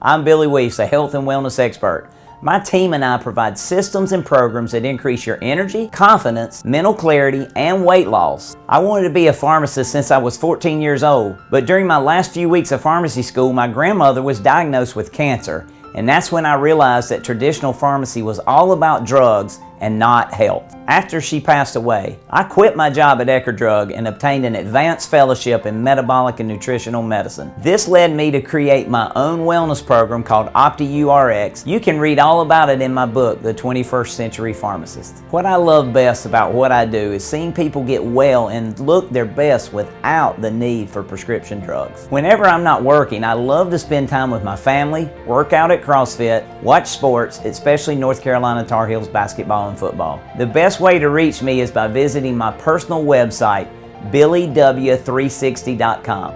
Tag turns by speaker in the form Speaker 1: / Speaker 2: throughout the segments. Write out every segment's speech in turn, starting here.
Speaker 1: I'm Billy Weiss, a health and wellness expert. My team and I provide systems and programs that increase your energy, confidence, mental clarity, and weight loss. I wanted to be a pharmacist since I was 14 years old, but during my last few weeks of pharmacy school, my grandmother was diagnosed with cancer, and that's when I realized that traditional pharmacy was all about drugs and not health. After she passed away, I quit my job at Ecker Drug and obtained an advanced fellowship in metabolic and nutritional medicine. This led me to create my own wellness program called OptiYourx. You can read all about it in my book, The 21st Century Pharmacist. What I love best about what I do is seeing people get well and look their best without the need for prescription drugs. Whenever I'm not working, I love to spend time with my family, work out at CrossFit, watch sports, especially North Carolina Tar Heels basketball and football. The best way to reach me is by visiting my personal website, billyw360.com.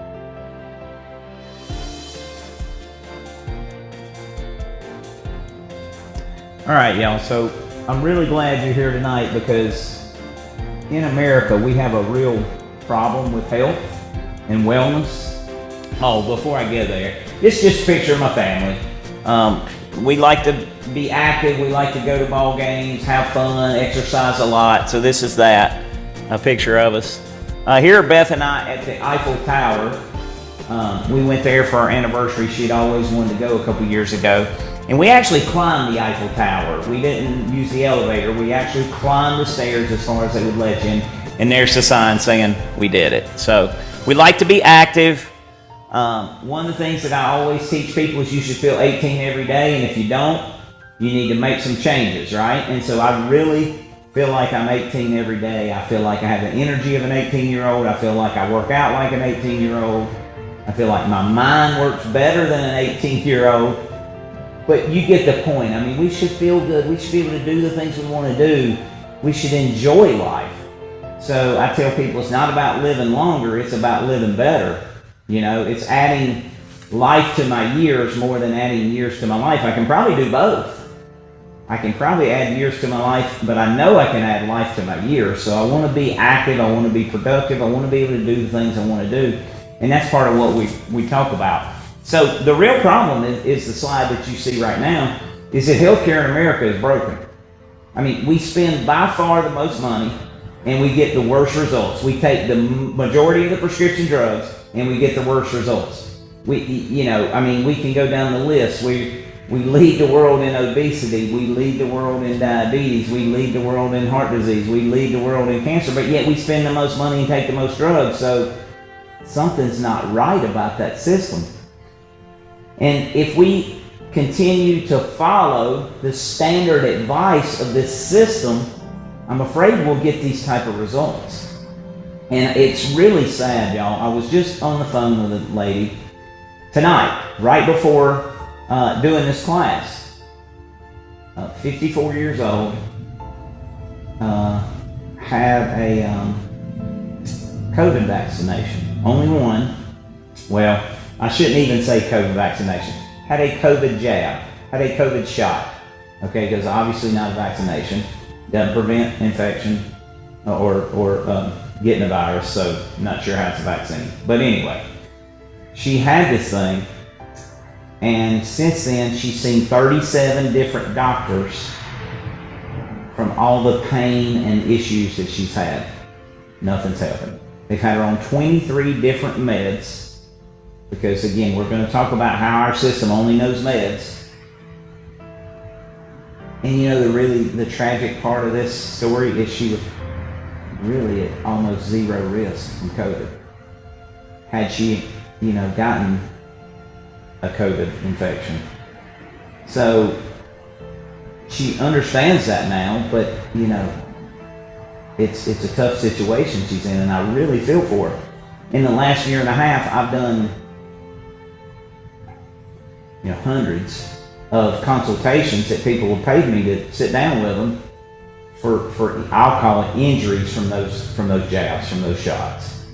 Speaker 1: All right, y'all, so I'm really glad you're here tonight because in America, we have a real problem with health and wellness. Oh, before I get there, it's just a picture of my family. We like to be active, we like to go to ball games, have fun, exercise a lot. So this is that, a picture of us. Here are Beth and I at the Eiffel Tower. We went there for our anniversary. She'd always wanted to go a couple years ago. And we actually climbed the Eiffel Tower. We didn't use the elevator. We actually climbed the stairs as far as they would let you in. And there's the sign saying we did it. So we like to be active. One of the things that I always teach people is you should feel 18 every day, and if you don't, you need to make some changes, right? And so I really feel like I'm 18 every day. I feel like I have the energy of an 18-year-old. I feel like I work out like an 18-year-old. I feel like my mind works better than an 18-year-old. But you get the point. I mean, we should feel good. We should be able to do the things we want to do. We should enjoy life. So I tell people it's not about living longer, it's about living better. You know, it's adding life to my years more than adding years to my life. I can probably do both. I can probably add years to my life, but I know I can add life to my years. So I want to be active, I want to be productive, I want to be able to do the things I want to do. And that's part of what we talk about. So the real problem is the slide that you see right now, is that healthcare in America is broken. I mean, we spend by far the most money and we get the worst results. We take the majority of the prescription drugs and we get the worst results. We can go down the list. We lead the world in obesity. We lead the world in diabetes. We lead the world in heart disease. We lead the world in cancer, but yet we spend the most money and take the most drugs. So something's not right about that system. And if we continue to follow the standard advice of this system, I'm afraid we'll get these type of results. And it's really sad, y'all. I was just on the phone with a lady tonight, right before doing this class. 54 years old, had a COVID vaccination. Only one. Well, I shouldn't even say COVID vaccination. Had a COVID jab, had a COVID shot. Okay, because obviously not a vaccination. Doesn't prevent infection or getting a virus, so I'm not sure how it's a vaccine. But anyway, she had this thing, and since then she's seen 37 different doctors from all the pain and issues that she's had. Nothing's helping. They've had her on 23 different meds, because again, we're going to talk about how our system only knows meds. And you know, the tragic part of this story is she was really at almost zero risk from COVID. Had she, gotten a COVID infection. So she understands that now, but it's a tough situation she's in, and I really feel for her. In the last year and a half, I've done hundreds of consultations that people have paid me to sit down with them for I'll call it injuries from those jabs, from those shots.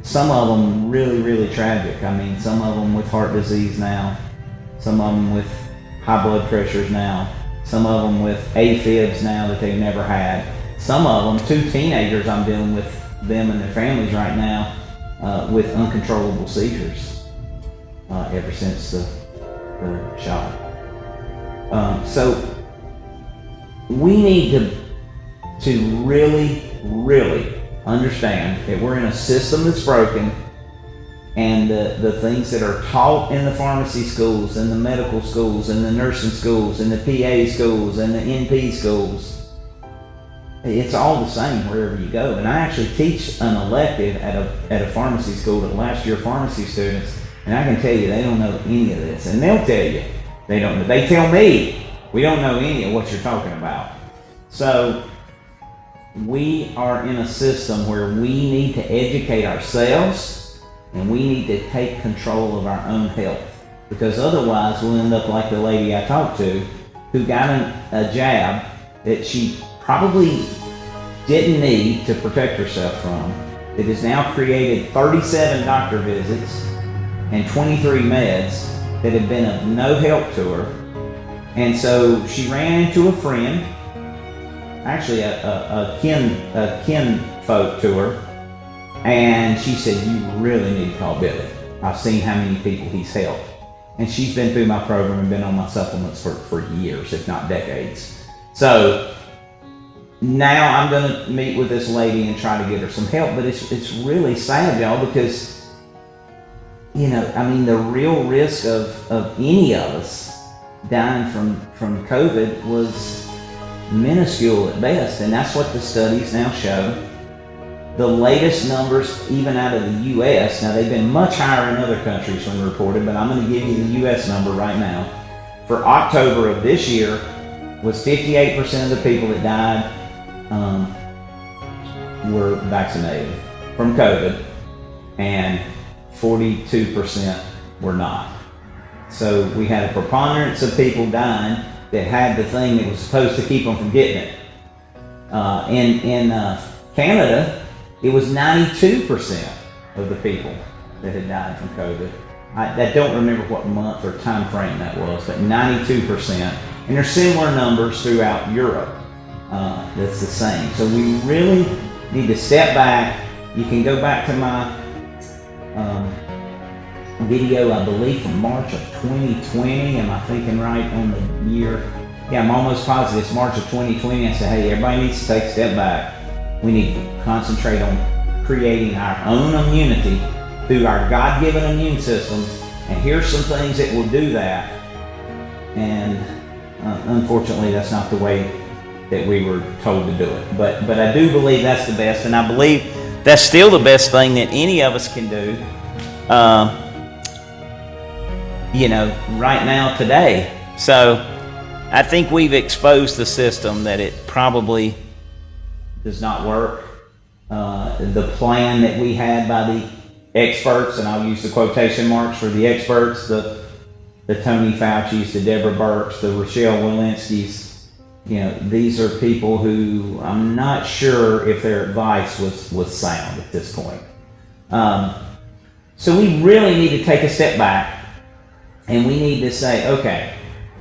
Speaker 1: Some of them really, really tragic. I mean, some of them with heart disease now, some of them with high blood pressures now, some of them with AFibs now that they've never had. Some of them, 2 teenagers, I'm dealing with them and their families right now with uncontrollable seizures ever since the the shot. So we need to really understand that we're in a system that's broken, and the things that are taught in the pharmacy schools and the medical schools and the nursing schools and the PA schools and the NP schools, it's all the same wherever you go. And I actually teach an elective at a pharmacy school to last year pharmacy students, and I can tell you they don't know any of this, and they'll tell you they don't know. They tell me we don't know any of what you're talking about. So we are in a system where we need to educate ourselves, and we need to take control of our own health, because otherwise we'll end up like the lady I talked to who got a jab that she probably didn't need to protect herself from. It has now created 37 doctor visits and 23 meds that have been of no help to her. And so she ran into a friend, actually a kin folk to her, and she said, "You really need to call Billy. I've seen how many people he's helped." And she's been through my program and been on my supplements for years, if not decades. So now I'm gonna meet with this lady and try to get her some help, but it's really sad, y'all, because, you know, I mean, the real risk of any of us dying from COVID was minuscule at best, and that's what the studies now show. The latest numbers, even out of the US, now they've been much higher in other countries when reported, but I'm going to give you the US number right now. For October of this year, was 58% of the people that died were vaccinated from COVID, and 42% were not. So we had a preponderance of people dying that had the thing that was supposed to keep them from getting it. In Canada, it was 92% of the people that had died from COVID. I don't remember what month or time frame that was, but 92%. And there's similar numbers throughout Europe that's the same. So we really need to step back. You can go back to my video, I believe from March of 2020. Am I thinking right on the year? Yeah, I'm almost positive it's March of 2020. I said, hey, everybody needs to take a step back. We need to concentrate on creating our own immunity through our God-given immune system. And here's some things that will do that. And unfortunately, that's not the way that we were told to do it. But I do believe that's the best, and I believe that's still the best thing that any of us can do. You know, right now, today. So I think we've exposed the system that it probably does not work. The plan that we had by the experts, and I'll use the quotation marks for the experts, the Tony Fauci's, the Deborah Birx, the Rochelle Walensky's, you know, these are people who I'm not sure if their advice was sound at this point. So we really need to take a step back, and we need to say, okay,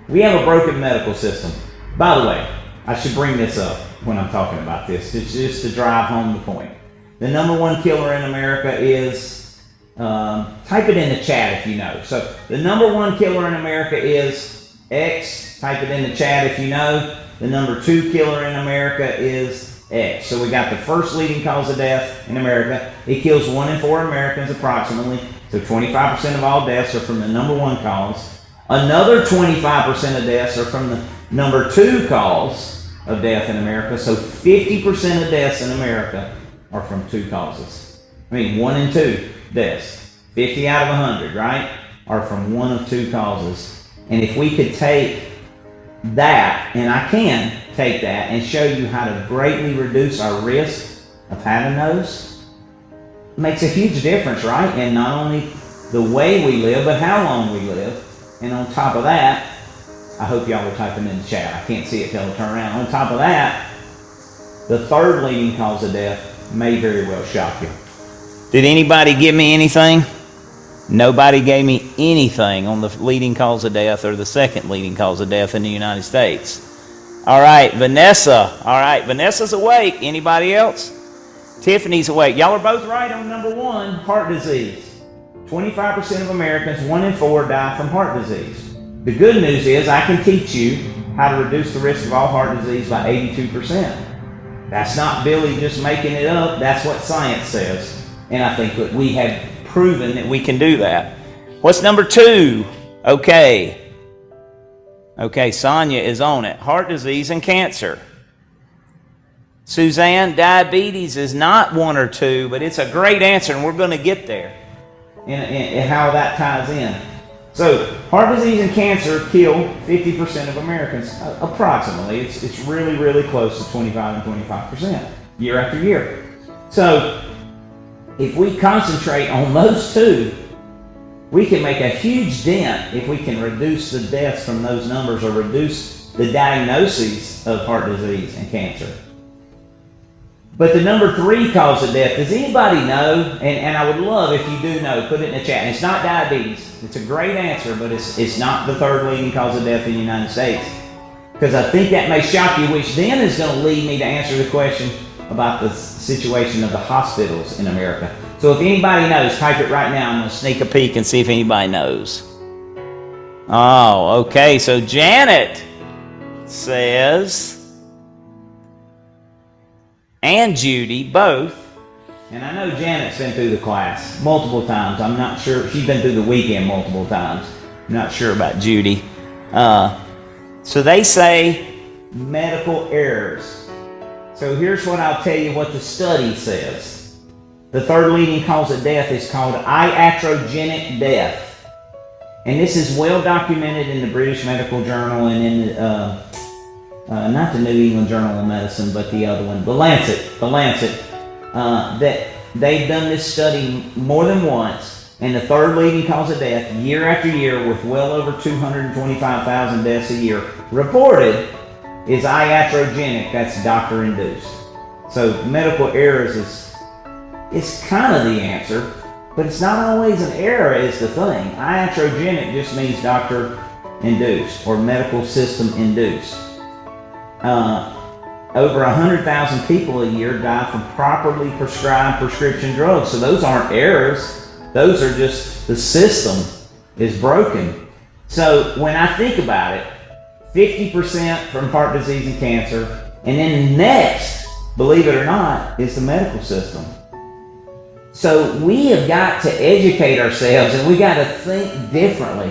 Speaker 1: we have a broken medical system. By the way, I should bring this up when I'm talking about this, just to drive home the point. The number one killer in America is, type it in the chat if you know. So the number one killer in America is X. Type it in the chat if you know. The number two killer in America is X. So we got the first leading cause of death in America. It kills 1 in 4 Americans approximately. So 25% of all deaths are from the number one cause. Another 25% of deaths are from the number two cause of death in America. So 50% of deaths in America are from two causes. I mean, 1 in 2 deaths, 50 out of 100, right, are from one of two causes. And if we could take that, and I can take that and show you how to greatly reduce our risk of having those, it makes a huge difference, right? In not only the way we live, but how long we live. And on top of that, I hope y'all are typing in the chat. I can't see it till I turn around. On top of that, the third leading cause of death may very well shock you. Did anybody give me anything? Nobody gave me anything on the leading cause of death or the second leading cause of death in the United States. All right, Vanessa. All right, Vanessa's awake. Anybody else? Tiffany's awake. Y'all are both right on number one, heart disease. 25% of Americans, 1 in 4, die from heart disease. The good news is I can teach you how to reduce the risk of all heart disease by 82%. That's not Billy just making it up. That's what science says. And I think that we have proven that we can do that. What's number 2? Okay, Sonia is on it. Heart disease and cancer. Suzanne, diabetes is not 1 or 2, but it's a great answer, and we're going to get there and how that ties in. So, heart disease and cancer kill 50% of Americans, approximately. It's really, really close to 25 and 25% year after year. So, if we concentrate on those 2, we can make a huge dent if we can reduce the deaths from those numbers or reduce the diagnoses of heart disease and cancer. But the number 3 cause of death, does anybody know? And I would love if you do know, put it in the chat. And it's not diabetes. It's a great answer, but it's not the 3rd leading cause of death in the United States. Because I think that may shock you, which then is going to lead me to answer the question about the situation of the hospitals in America. So if anybody knows, type it right now. I'm going to sneak a peek and see if anybody knows. Oh, okay. So Janet says, and Judy, both. And I know Janet's been through the class multiple times. I'm not sure. She's been through the weekend multiple times. I'm not sure about Judy. So they say medical errors. So here's what I'll tell you what the study says. The 3rd leading cause of death is called iatrogenic death. And this is well documented in the British Medical Journal and in not the New England Journal of Medicine, but the other one, the Lancet, that they've done this study more than once, and the 3rd leading cause of death, year after year, with well over 225,000 deaths a year reported, is iatrogenic. That's doctor-induced. So medical errors is kind of the answer, but it's not always an error is the thing. Iatrogenic just means doctor-induced or medical system-induced. Over 100,000 people a year die from properly prescribed prescription drugs. So those aren't errors. Those are just the system is broken. So when I think about it, 50% from heart disease and cancer, and then next, believe it or not, is the medical system. So we have got to educate ourselves, and we got to think differently.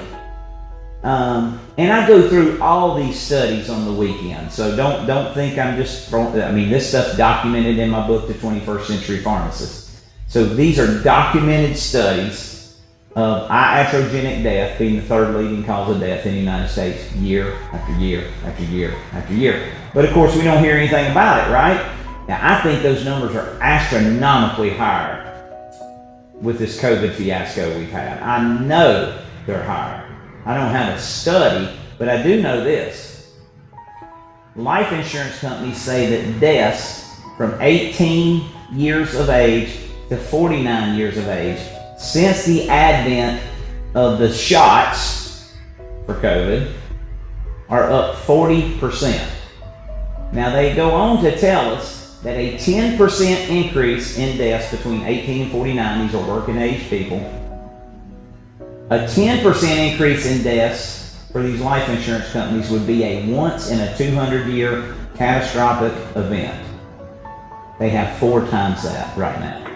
Speaker 1: And I go through all these studies on the weekend, so don't think I'm just throwing. I mean, this stuff's documented in my book, The 21st Century Pharmacist. So these are documented studies of iatrogenic death being the 3rd leading cause of death in the United States, year after year after year after year. But of course, we don't hear anything about it, right? Now, I think those numbers are astronomically higher with this COVID fiasco we've had. I know they're higher. I don't have a study, but I do know this. Life insurance companies say that deaths from 18 years of age to 49 years of age, since the advent of the shots for COVID, are up 40%. Now they go on to tell us that a 10% increase in deaths between 18 and 49, these are working age people, a 10% increase in deaths for these life insurance companies would be a once in a 200-year catastrophic event. They have 4 times that right now.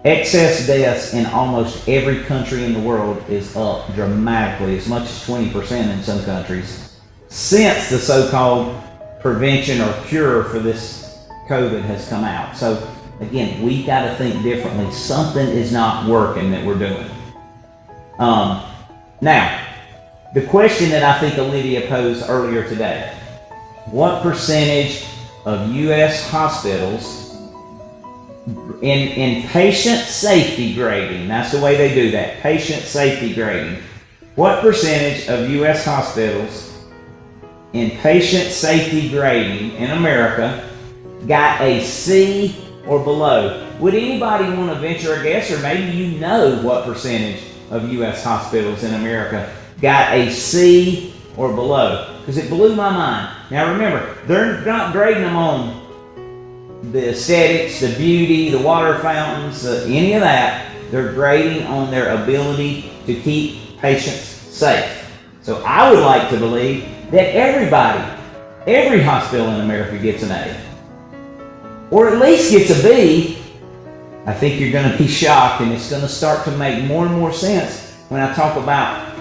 Speaker 1: Excess deaths in almost every country in the world is up dramatically, as much as 20% in some countries, since the so-called prevention or cure for this COVID has come out. So again, we got to think differently. Something is not working that we're doing. Now, the question that I think Olivia posed earlier today, what percentage of U.S. hospitals in patient safety grading, that's the way they do that, patient safety grading, what percentage of U.S. hospitals in patient safety grading in America got a C or below? Would anybody want to venture a guess, or maybe you know what percentage of U.S. hospitals in America got a C or below? Because it blew my mind. Now remember, they're not grading them on the aesthetics, the beauty, the water fountains, any of that. They're grading on their ability to keep patients safe. So I would like to believe that every hospital in America gets an A. Or at least gets a B. I think you're going to be shocked, and it's going to start to make more and more sense when I talk about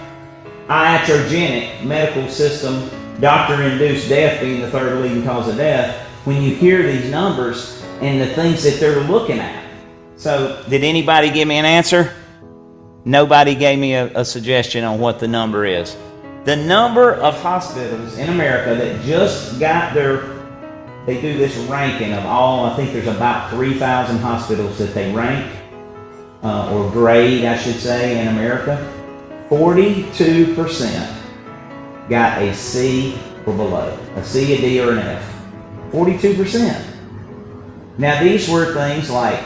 Speaker 1: iatrogenic medical system, doctor-induced death being the third leading cause of death, when you hear these numbers and the things that they're looking at. So, did anybody give me an answer? Nobody gave me a suggestion on what the number is. The number of hospitals in America that just got they do this ranking of all, I think there's about 3,000 hospitals that they rank, or grade, I should say, in America. 42% got a C or below, a C, a D, or an F. 42%. Now these were things like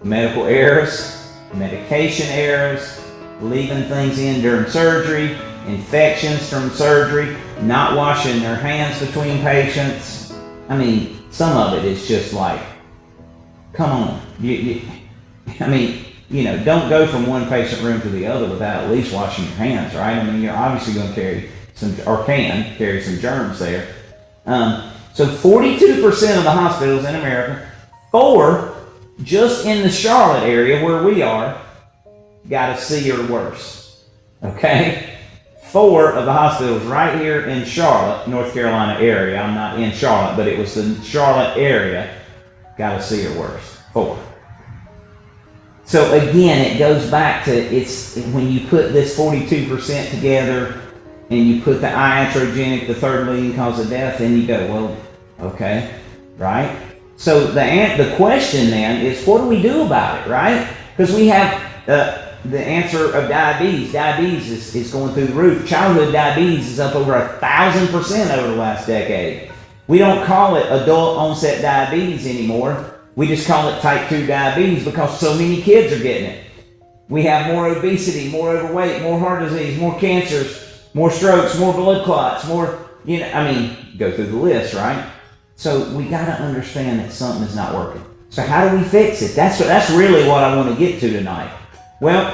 Speaker 1: medical errors, medication errors, leaving things in during surgery, infections from surgery, not washing their hands between patients. I mean, some of it is just like, come on. Don't go from one patient room to the other without at least washing your hands, right? I mean, you're obviously going to carry some, or can carry some germs there. So 42% of the hospitals in America, 4 just in the Charlotte area where we are, got a C or worse. Okay? 4 of the hospitals right here in Charlotte, North Carolina area, I'm not in Charlotte, but it was the Charlotte area, got a C or worse. 4. So again, it goes back to, it's when you put this 42% together and you put the iatrogenic, the third leading cause of death, then you go, well, okay, right? So the question then is, what do we do about it, right? Because we have the answer of diabetes. Diabetes is going through the roof. Childhood diabetes is up over 1,000% over the last decade. We don't call it adult onset diabetes anymore. We just call it type 2 diabetes because so many kids are getting it. We have more obesity, more overweight, more heart disease, more cancers, more strokes, more blood clots, more, go through the list, right? So we got to understand that something is not working. So how do we fix it? That's really what I want to get to tonight. Well,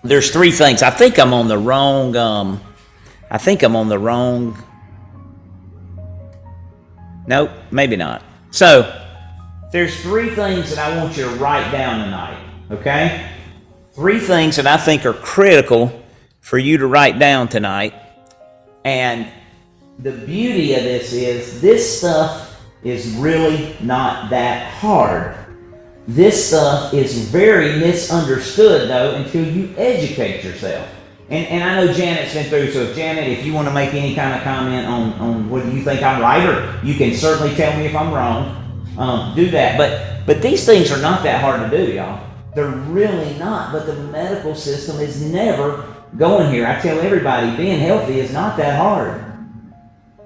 Speaker 1: there's 3 things. I think I'm on the wrong, nope, maybe not. So, there's 3 things that I want you to write down tonight, okay? 3 things that I think are critical for you to write down tonight. And the beauty of this stuff is really not that hard. This stuff is very misunderstood, though, until you educate yourself. And I know Janet's been through, so Janet, if you want to make any kind of comment on whether you think I'm right, or you can certainly tell me if I'm wrong, do that. But these things are not that hard to do, y'all. They're really not, but the medical system is never going here. I tell everybody, being healthy is not that hard.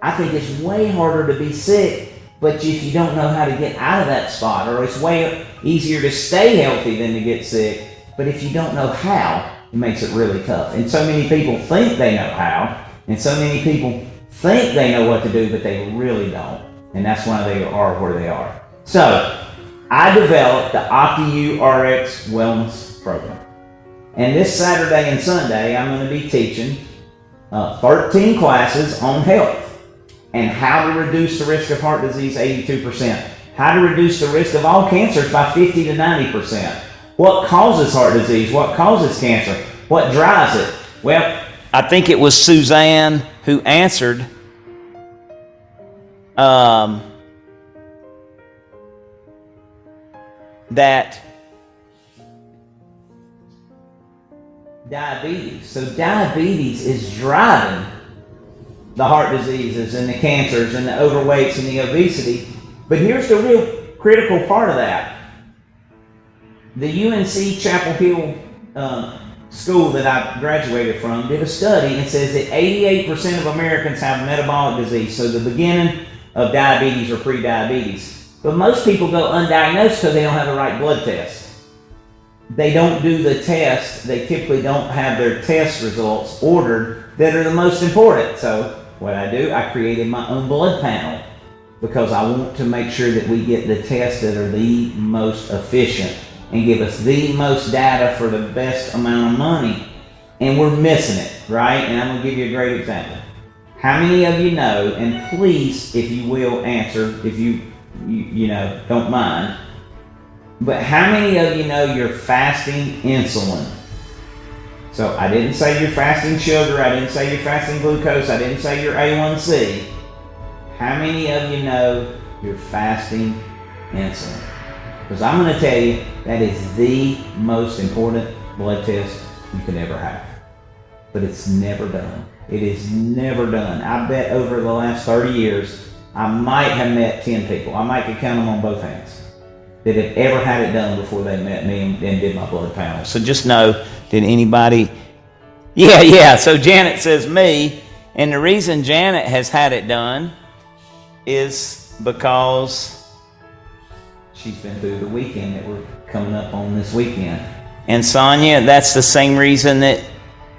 Speaker 1: I think it's way harder to be sick, but if you don't know how to get out of that spot, or it's way easier to stay healthy than to get sick, but if you don't know how, it makes it really tough. And so many people think they know how, and so many people think they know what to do, but they really don't. And that's why they are where they are. So, I developed the OptiYourx Wellness Program. And this Saturday and Sunday, I'm going to be teaching 13 classes on health and how to reduce the risk of heart disease 82%, how to reduce the risk of all cancers by 50 to 90%, what causes heart disease, what causes cancer, what drives it. Well, I think it was Suzanne who answered that diabetes. So diabetes is driving the heart diseases and the cancers and the overweights and the obesity. But here's the real critical part of that. The UNC Chapel Hill school that I graduated from did a study and says that 88% of Americans have metabolic disease, so the beginning of diabetes or pre-diabetes. But most people go undiagnosed because they don't have the right blood test. They don't do the test. They typically don't have their test results ordered that are the most important. So what I do, I created my own blood panel because I want to make sure that we get the tests that are the most efficient and give us the most data for the best amount of money. and we're missing it, right? And I'm going to give you a great example. How many of you know, and please, if you will, answer, if you don't mind, but how many of you know you're fasting insulin? So I didn't say you're fasting sugar, I didn't say you're fasting glucose, I didn't say you're A1C. How many of you know you're fasting insulin? Because I'm going to tell you that is the most important blood test you can ever have. But it's never done. It is never done. I bet over the last 30 years, I might have met 10 people. I might could count them on both hands that have ever had it done before they met me and did my blood panel. So just know, did anybody? Yeah. So Janet says me. And the reason Janet has had it done is because she's been through the weekend that we're coming up on this weekend. And Sonia, that's the same reason that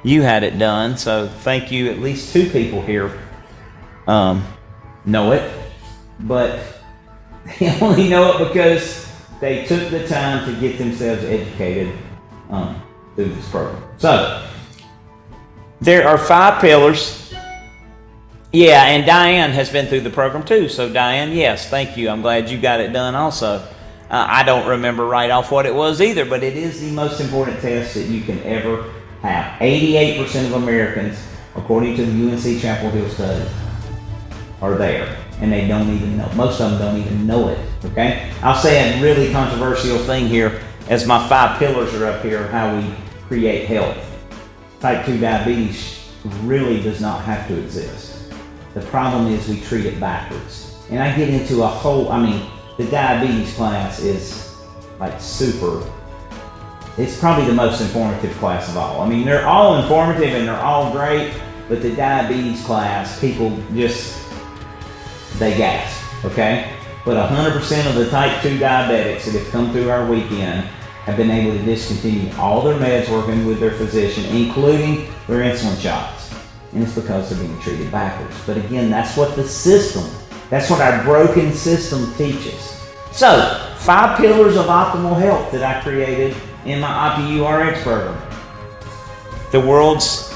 Speaker 1: you had it done. So thank you. At least 2 people here know it, but they only know it because they took the time to get themselves educated through this program. So there are 5 pillars. Yeah, and Diane has been through the program too. So Diane, yes, thank you. I'm glad you got it done also. I don't remember right off what it was either, but it is the most important test that you can ever have. 88% of Americans, according to the UNC Chapel Hill study, are there, and they don't even know. Most of them don't even know it, okay? I'll say a really controversial thing here as my 5 pillars are up here of how we create health. Type 2 diabetes really does not have to exist. The problem is we treat it backwards. And I get into a whole, the diabetes class is like super, it's probably the most informative class of all. They're all informative and they're all great, but the diabetes class, people just, they gasp, okay? But 100% of the type 2 diabetics that have come through our weekend have been able to discontinue all their meds working with their physician, including their insulin shots. And it's because they're being treated backwards. But again, that's what the system, that's what our broken system teaches. So, 5 pillars of optimal health that I created in my OptiYourx program. The world's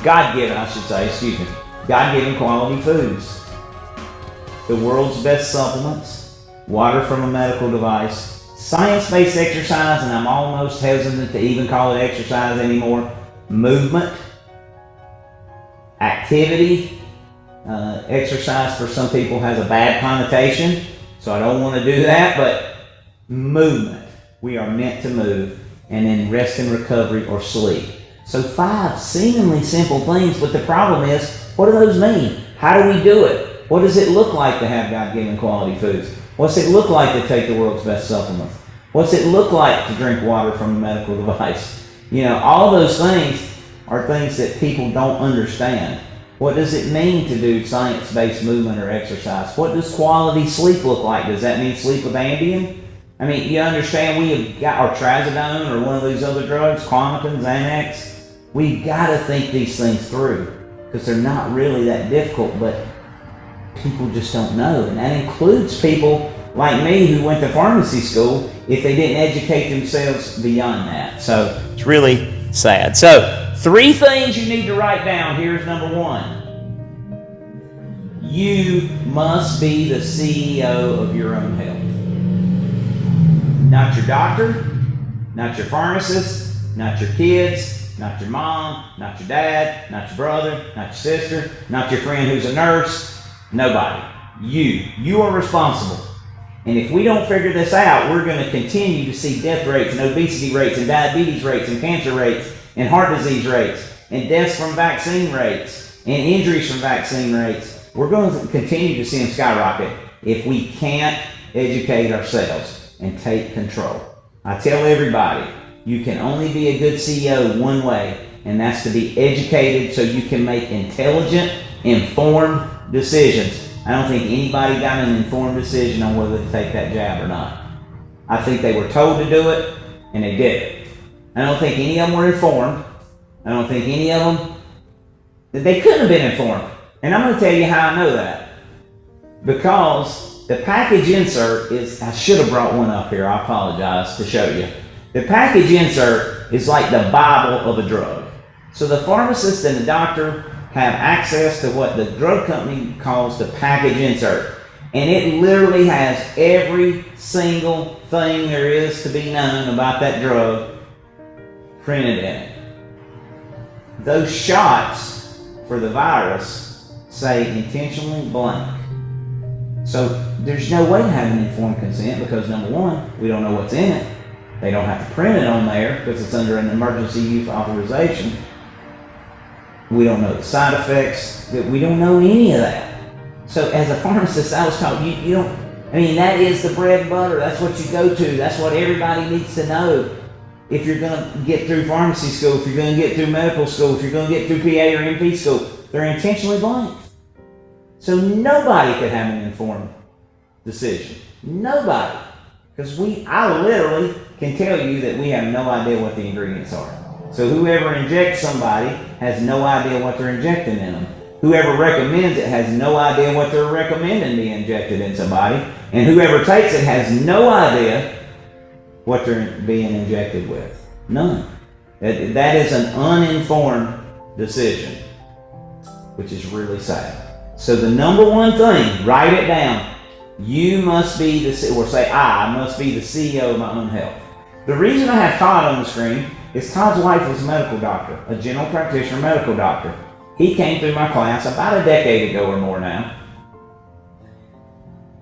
Speaker 1: God-given, God-given quality foods. The world's best supplements, water from a medical device, science-based exercise, and I'm almost hesitant to even call it exercise anymore, movement, activity. Exercise for some people has a bad connotation, so I don't want to do that, but movement. We are meant to move, and then rest and recovery or sleep. So 5 seemingly simple things, but the problem is, what do those mean? How do we do it? What does it look like to have God-given quality foods? What's it look like to take the world's best supplements? What's it look like to drink water from a medical device? All those things are things that people don't understand. What does it mean to do science-based movement or exercise? What does quality sleep look like? Does that mean sleep with Ambien? You understand we have got our trazodone or one of these other drugs, Clomidin, Xanax. We've got to think these things through because they're not really that difficult, but people just don't know. And that includes people like me who went to pharmacy school if they didn't educate themselves beyond that. So it's really sad. So 3 things you need to write down. Here's number 1. You must be the CEO of your own health. Not your doctor, not your pharmacist, not your kids, not your mom, not your dad, not your brother, not your sister, not your friend who's a nurse, nobody. You are responsible. And if we don't figure this out, we're going to continue to see death rates and obesity rates and diabetes rates and cancer rates and heart disease rates and deaths from vaccine rates and injuries from vaccine rates. We're going to continue to see them skyrocket if we can't educate ourselves and take control. I tell everybody, you can only be a good CEO one way, and that's to be educated so you can make intelligent, informed decisions. I don't think anybody got an informed decision on whether to take that jab or not. I think they were told to do it, and they did it. I don't think any of them were informed. I don't think any of them, they couldn't have been informed. And I'm going to tell you how I know that. Because the package insert is, I should have brought one up here, I apologize to show you. The package insert is like the Bible of a drug. So the pharmacist and the doctor have access to what the drug company calls the package insert. And it literally has every single thing there is to be known about that drug printed in it. Those shots for the virus say intentionally blank. So there's no way to have an informed consent because number one, we don't know what's in it. They don't have to print it on there because it's under an emergency use authorization. We don't know the side effects. We don't know any of that. So as a pharmacist, I was taught you don't, I mean, that is the bread and butter. That's what you go to. That's what everybody needs to know. If you're going to get through pharmacy school, if you're going to get through medical school, if you're going to get through PA or MP school, they're intentionally blank. So nobody could have an informed decision. Nobody. Because I literally can tell you that we have no idea what the ingredients are. So whoever injects somebody has no idea what they're injecting in them. Whoever recommends it has no idea what they're recommending be injected in somebody. And whoever takes it has no idea what they're being injected with. None. That is an uninformed decision, which is really sad. So the number one thing, write it down. You must be I must be the CEO of my own health. The reason I have Todd on the screen is Todd's wife was a medical doctor, a general practitioner medical doctor. He came through my class about a decade ago or more now.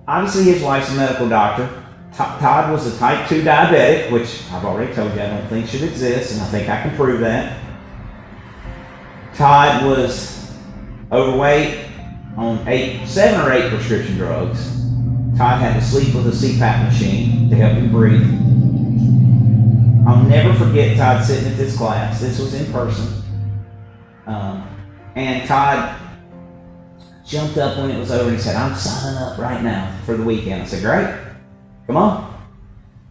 Speaker 1: Obviously his wife's a medical doctor. Todd was a type 2 diabetic, which I've already told you I don't think should exist, and I think I can prove that. Todd was overweight on 7 or 8 prescription drugs. Todd had to sleep with a CPAP machine to help him breathe. I'll never forget Todd sitting at this class. This was in person. And Todd jumped up when it was over and he said, "I'm signing up right now for the weekend." I said, "Great, come on."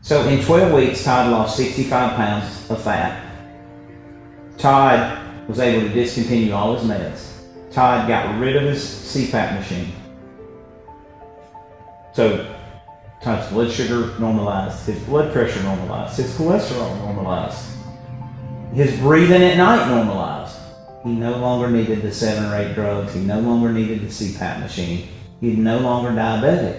Speaker 1: So in 12 weeks, Todd lost 65 pounds of fat. Todd was able to discontinue all his meds. Todd got rid of his CPAP machine. So Todd's blood sugar normalized, his blood pressure normalized, his cholesterol normalized, his breathing at night normalized. He no longer needed the 7 or 8 drugs. He no longer needed the CPAP machine. He's no longer diabetic.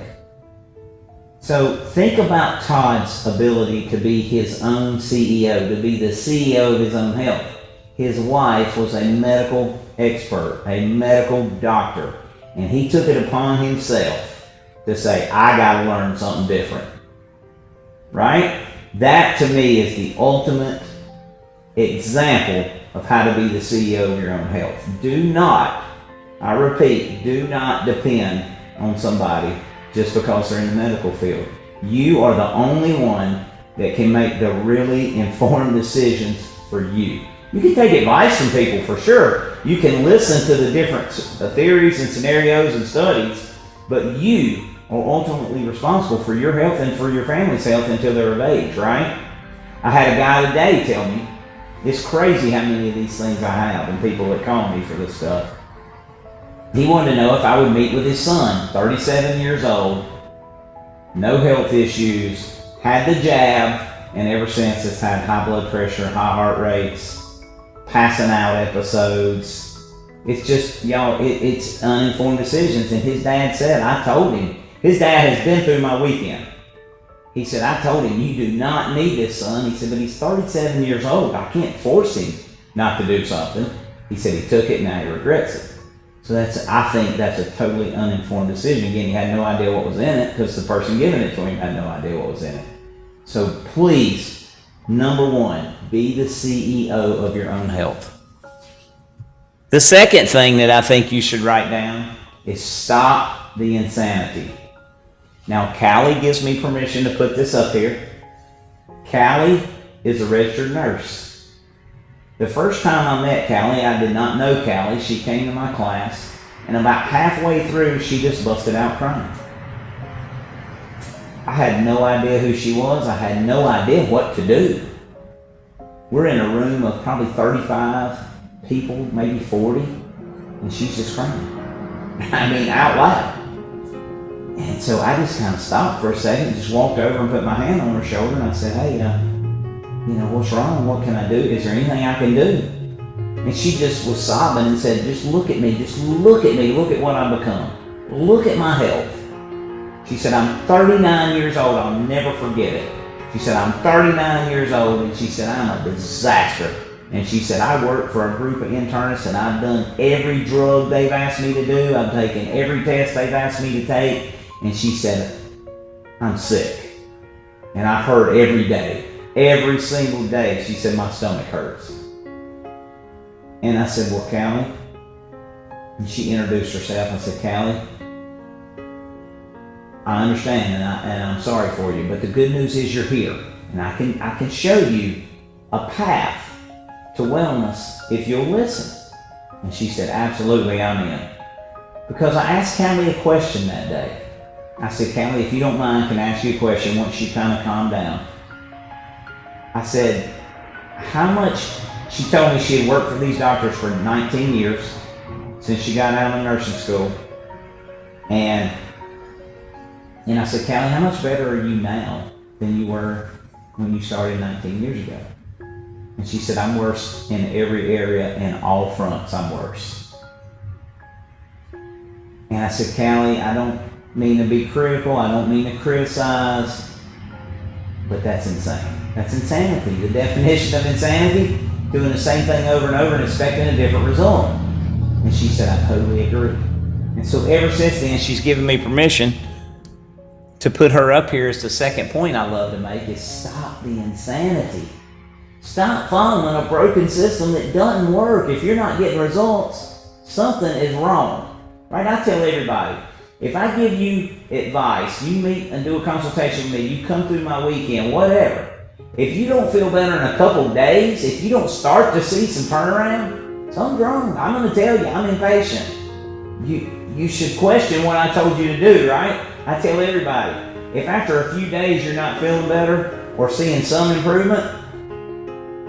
Speaker 1: So think about Todd's ability to be his own CEO, to be the CEO of his own health. His wife was a medical expert, a medical doctor, and he took it upon himself to say, "I got to learn something different." Right? That to me is the ultimate example of how to be the CEO of your own health. Do not, I repeat, do not depend on somebody just because they're in the medical field. You are the only one that can make the really informed decisions for you. You can take advice from people for sure. You can listen to the different theories and scenarios and studies, but you are ultimately responsible for your health and for your family's health until they're of age, right? I had a guy today tell me, it's crazy how many of these things I have and people that call me for this stuff. He wanted to know if I would meet with his son, 37 years old, no health issues, had the jab, and ever since has had high blood pressure, high heart rates, passing out episodes. It's just, y'all, it's uninformed decisions. And his dad said, I told him, his dad has been through my weekend. He said, I told him, you do not need this, son. He said, but he's 37 years old. I can't force him not to do something. He said he took it, now he regrets it. So I think that's a totally uninformed decision. Again, he had no idea what was in it because the person giving it to him had no idea what was in it. So please, number one, be the CEO of your own health. The second thing that I think you should write down is stop the insanity. Now, Callie gives me permission to put this up here. Callie is a registered nurse. The first time I met Callie, I did not know Callie. She came to my class, and about halfway through, she just busted out crying. I had no idea who she was. I had no idea what to do. We're in a room of probably 35 people, maybe 40, and she's just crying. I mean, out loud. And so I just kind of stopped for a second, just walked over and put my hand on her shoulder, and I said, hey, what's wrong? What can I do? Is there anything I can do? And she just was sobbing and said, just look at me. Just look at me. Look at what I've become. Look at my health. She said, I'm 39 years old. I'll never forget it. She said, I'm 39 years old, and she said, I'm a disaster. And she said, I work for a group of internists, and I've done every drug they've asked me to do. I've taken every test they've asked me to take. And she said, I'm sick. And I've heard every day, every single day, she said, my stomach hurts. And I said, well, Callie, and she introduced herself. I said, Callie, I understand, and I'm sorry for you, but the good news is you're here, and I can show you a path to wellness if you'll listen. And she said, absolutely, I'm in. Because I asked Callie a question that day. I said, Callie, if you don't mind, can I ask you a question once she kind of calmed down? I said, how much, she told me she had worked for these doctors for 19 years since she got out of nursing school. And I said, Callie, how much better are you now than you were when you started 19 years ago? And she said, I'm worse in every area, in all fronts, I'm worse. And I said, Callie, I don't mean to be critical, I don't mean to criticize, but that's insane. That's insanity. The definition of insanity, doing the same thing over and over and expecting a different result. And she said, I totally agree. And so ever since then, she's given me permission to put her up here as the second point I love to make is stop the insanity. Stop following a broken system that doesn't work. If you're not getting results, something is wrong. Right? I tell everybody, if I give you advice, you meet and do a consultation with me, you come through my weekend, whatever. If you don't feel better in a couple of days, if you don't start to see some turnaround, something's wrong. I'm going to tell you, I'm impatient. You should question what I told you to do, right? I tell everybody, if after a few days you're not feeling better or seeing some improvement,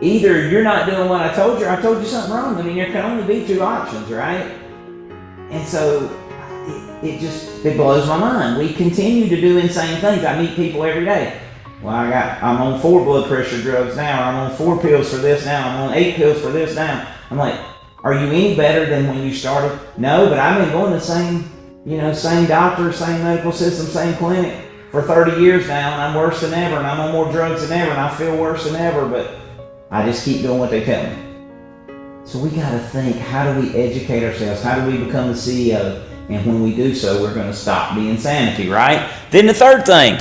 Speaker 1: either you're not doing what I told you or I told you something wrong. I mean, there can only be two options, right? And so it blows my mind. We continue to do insane things. I meet people every day. Well, I'm on 4 blood pressure drugs now. I'm on 4 pills for this now. I'm on 8 pills for this now. I'm like, are you any better than when you started? No, but I've been going to the same doctor, same medical system, same clinic for 30 years now, and I'm worse than ever, and I'm on more drugs than ever, and I feel worse than ever, but I just keep doing what they tell me. So we got to think, how do we educate ourselves? How do we become the CEO? And when we do so, we're going to stop the insanity, right? Then the third thing,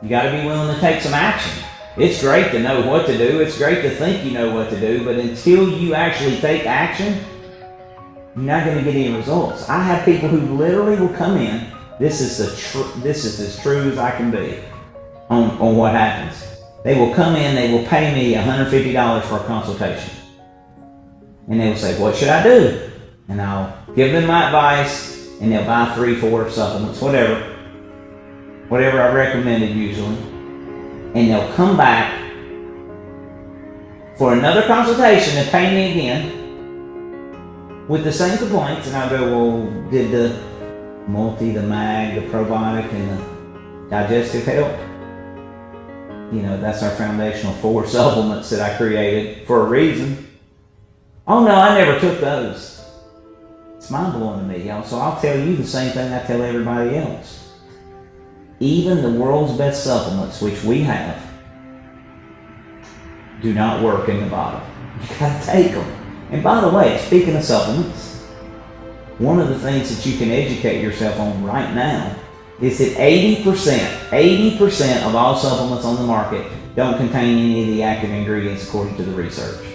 Speaker 1: you got to be willing to take some action. It's great to know what to do. It's great to think you know what to do, but until you actually take action, you're not going to get any results. I have people who literally will come in. This is as true as I can be on what happens. They will come in, they will pay me $150 for a consultation. And they will say, what should I do? And I'll give them my advice, and they'll buy 3, 4 supplements, whatever I recommended usually. And they'll come back for another consultation and pay me again with the same complaints. And I'll go, well, did the multi, the mag, the probiotic, and the digestive help? That's our foundational 4 supplements that I created for a reason. Oh no, I never took those. It's mind-blowing to me, y'all. So I'll tell you the same thing I tell everybody else. Even the world's best supplements, which we have, do not work in the bottle. You gotta take them. And by the way, speaking of supplements, one of the things that you can educate yourself on right now is that 80% of all supplements on the market don't contain any of the active ingredients according to the research.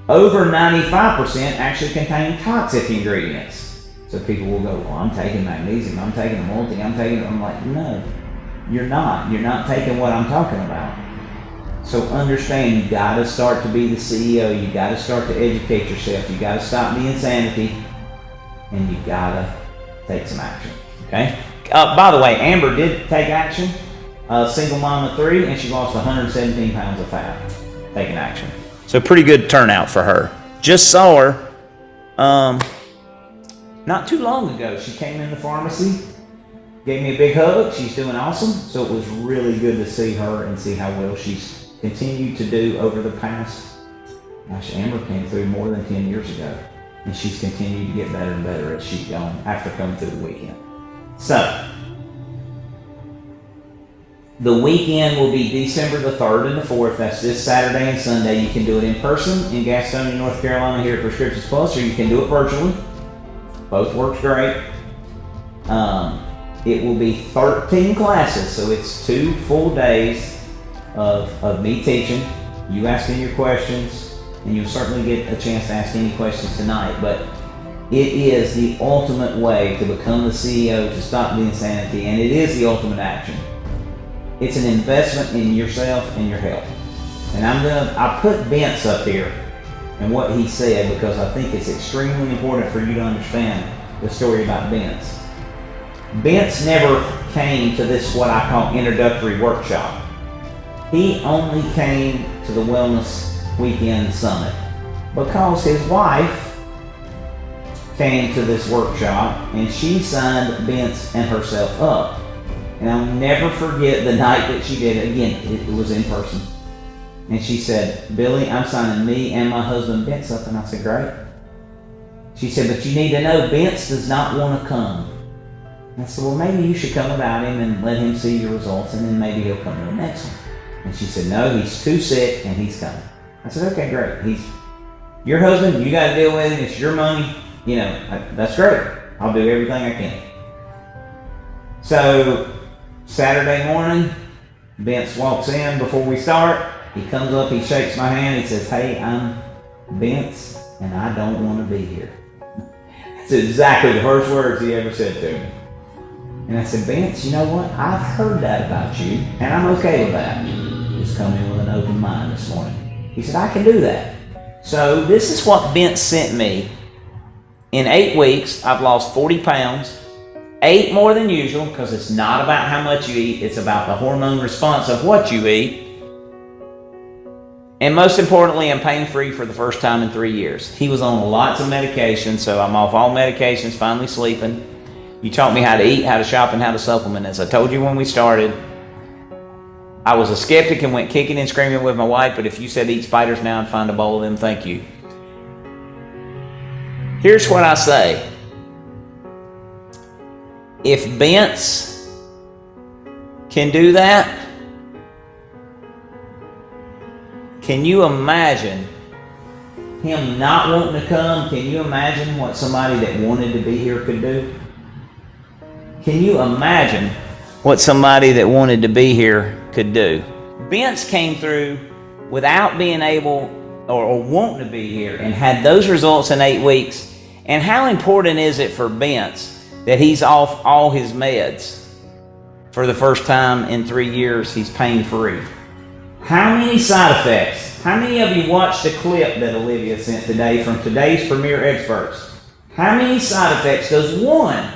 Speaker 1: Over 95% actually contain toxic ingredients. So people will go, well, I'm taking magnesium, I'm taking a multi, I'm like, no, you're not. You're not taking what I'm talking about. So understand, you gotta start to be the CEO, you gotta start to educate yourself, you gotta stop the insanity, and you gotta take some action, okay? By the way, Amber did take action, single mom of 3, and she lost 117 pounds of fat taking action. So pretty good turnout for her. Just saw her not too long ago. She came in the pharmacy gave me a big hug. She's doing awesome. So it was really good to see her and see how well she's continued to do over the past, gosh, Amber came through more than 10 years ago. And she's continued to get better and better as she's gone after coming through the weekend. So, the weekend will be December the 3rd and the 4th. That's this Saturday and Sunday. You can do it in person in Gastonia, North Carolina here at Prescriptions Plus, or you can do it virtually. Both works great. It will be 13 classes, so it's 2 full days of me teaching, you asking your questions, and you'll certainly get a chance to ask any questions tonight. But it is the ultimate way to become the CEO, to stop the insanity, and it is the ultimate action. It's an investment in yourself and your health. And I put Vince up here and what he said because I think it's extremely important for you to understand the story about Vince. Vince never came to this, what I call, introductory workshop. He only came to the Wellness Weekend Summit because his wife came to this workshop and she signed Vince and herself up. And I'll never forget the night that she did it. Again, it was in person. And she said, Billy, I'm signing me and my husband Vince up. And I said, great. She said, but you need to know Vince does not want to come. And I said, well, maybe you should come without him and let him see your results, and then maybe he'll come to the next one. And she said, no, he's too sick and he's coming. I said, okay, great. He's your husband, you got to deal with him, it's your money. You know, that's great. I'll do everything I can. So, Saturday morning, Vince walks in before we start. He comes up, he shakes my hand, he says, hey, I'm Vince, and I don't want to be here. That's exactly the first words he ever said to me. And I said, Vince, you know what? I've heard that about you, and I'm okay with that. Just come in with an open mind this morning. He said, I can do that. So this is what Vince sent me. In 8 weeks, I've lost 40 pounds, 8 more than usual, because it's not about how much you eat, it's about the hormone response of what you eat. And most importantly, I'm pain-free for the first time in 3 years. He was on lots of medication, so I'm off all medications, finally sleeping. You taught me how to eat, how to shop, and how to supplement. As I told you when we started, I was a skeptic and went kicking and screaming with my wife, but if you said eat spiders now, I'd find a bowl of them, thank you. Here's what I say. If Vince can do that, can you imagine him not wanting to come? Can you imagine what somebody that wanted to be here could do? Can you imagine what somebody that wanted to be here could do? Vince came through without being able or wanting to be here and had those results in 8 weeks. And how important is it for Vince that he's off all his meds for the first time in 3 years? He's pain-free. How many side effects? How many of you watched the clip that Olivia sent today from today's premier experts? How many side effects does one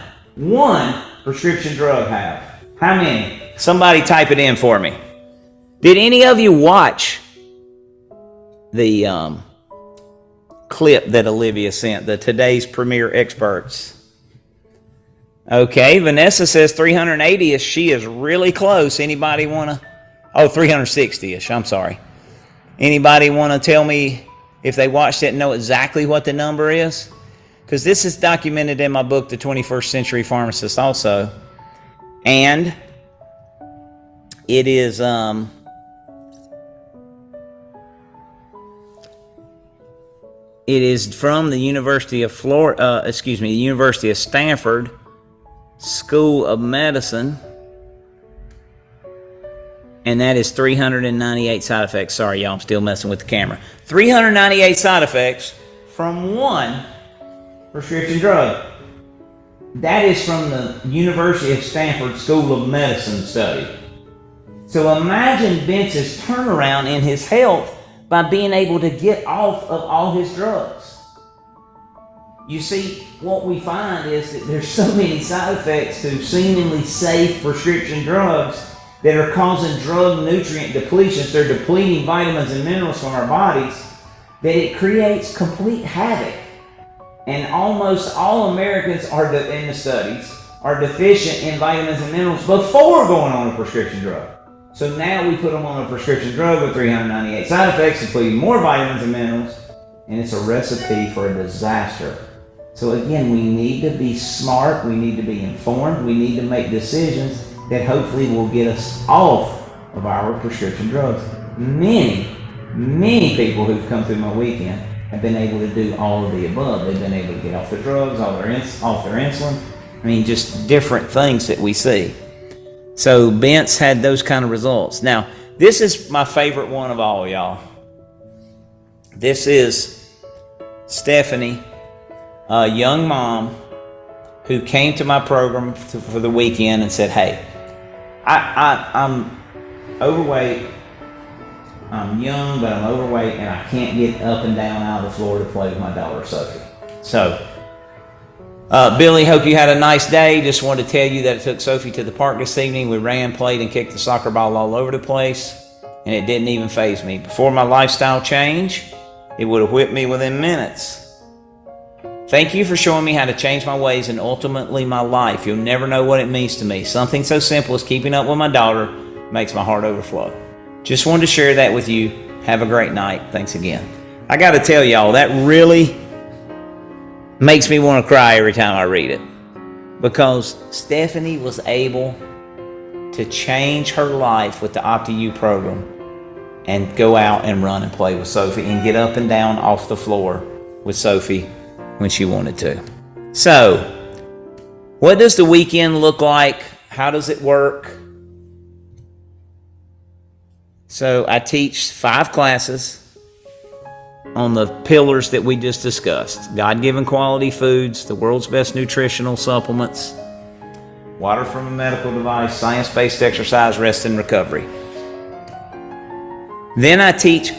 Speaker 1: prescription drug have? How many? Somebody type it in for me. Did any of you watch the clip that Olivia sent, the today's premier experts? Okay, Vanessa says 380-ish. She is really close. Anybody want to? Oh, 360-ish. I'm sorry. Anybody want to tell me if they watched it and know exactly what the number is? Because this is documented in my book, The 21st Century Pharmacist, also. And it is from the University of the University of Stanford School of Medicine. And that is 398 side effects. Sorry, y'all, I'm still messing with the camera. 398 side effects from one prescription drug. That is from the University of Stanford School of Medicine study. So imagine Vince's turnaround in his health by being able to get off of all his drugs. You see, what we find is that there's so many side effects to seemingly safe prescription drugs that are causing drug nutrient depletions. They're depleting vitamins and minerals from our bodies, that it creates complete havoc. And almost all Americans in the studies are deficient in vitamins and minerals before going on a prescription drug. So now we put them on a prescription drug with 398 side effects, including more vitamins and minerals, and it's a recipe for a disaster. So again, we need to be smart, we need to be informed, we need to make decisions that hopefully will get us off of our prescription drugs. Many people who've come through my weekend have been able to do all of the above. They've been able to get off the drugs, off their insulin. I mean, just different things that we see. So Bent's had those kind of results. Now, this is my favorite one of all, y'all. This is Stephanie, a young mom who came to my program for the weekend and said, hey, I'm overweight, I'm young, but I'm overweight, and I can't get up and down out of the floor to play with my daughter, Sophie. So, Billy, hope you had a nice day. Just wanted to tell you that I took Sophie to the park this evening. We ran, played, and kicked the soccer ball all over the place, and it didn't even faze me. Before my lifestyle change, it would have whipped me within minutes. Thank you for showing me how to change my ways and ultimately my life. You'll never know what it means to me. Something so simple as keeping up with my daughter makes my heart overflow. Just wanted to share that with you. Have a great night. Thanks again. I got to tell y'all, that really makes me want to cry every time I read it, because Stephanie was able to change her life with the OptiYourx program and go out and run and play with Sophie and get up and down off the floor with Sophie when she wanted to. So, what does the weekend look like? How does it work? So, I teach 5 classes on the pillars that we just discussed. God-given quality foods, the world's best nutritional supplements, water from a medical device, science-based exercise, rest and recovery. Then I teach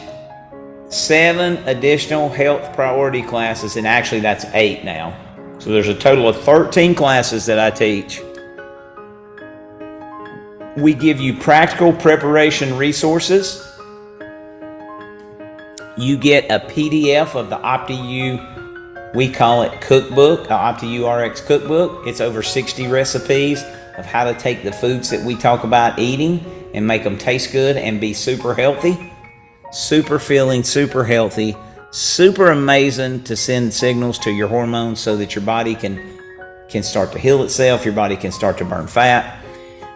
Speaker 1: 7 additional health priority classes, and actually that's 8 now. So there's a total of 13 classes that I teach. We give you practical preparation resources. You get a PDF of the OptiYourx, we call it cookbook, the OptiYourx cookbook. It's over 60 recipes of how to take the foods that we talk about eating and make them taste good and be super healthy, super filling, super healthy, super amazing to send signals to your hormones so that your body can start to heal itself, your body can start to burn fat.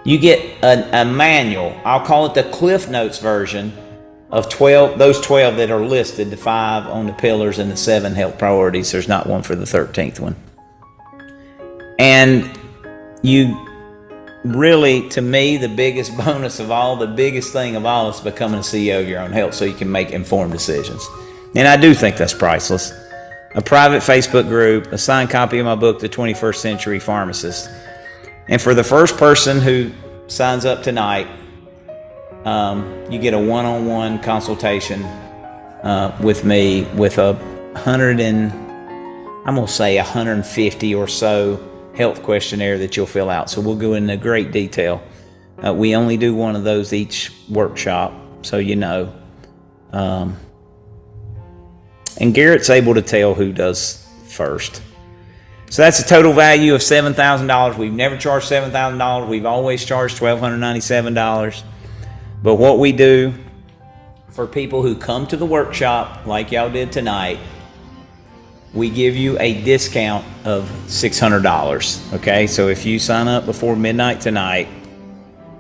Speaker 1: You get a manual, I'll call it the Cliff Notes version, of 12, those 12 that are listed, the 5 on the pillars and the 7 health priorities. There's not one for the 13th one. And you really, to me, the biggest bonus of all, the biggest thing of all is becoming a CEO of your own health so you can make informed decisions. And I do think that's priceless. A private Facebook group, a signed copy of my book, The 21st Century Pharmacist. And for the first person who signs up tonight, you get a one-on-one consultation with me with a 150 or so health questionnaire that you'll fill out. So we'll go into great detail. We only do one of those each workshop, so you know. And Garrett's able to tell who does first. So that's a total value of $7,000. We've never charged $7,000. We've always charged $1,297. But what we do for people who come to the workshop, like y'all did tonight, we give you a discount of $600, okay? So if you sign up before midnight tonight,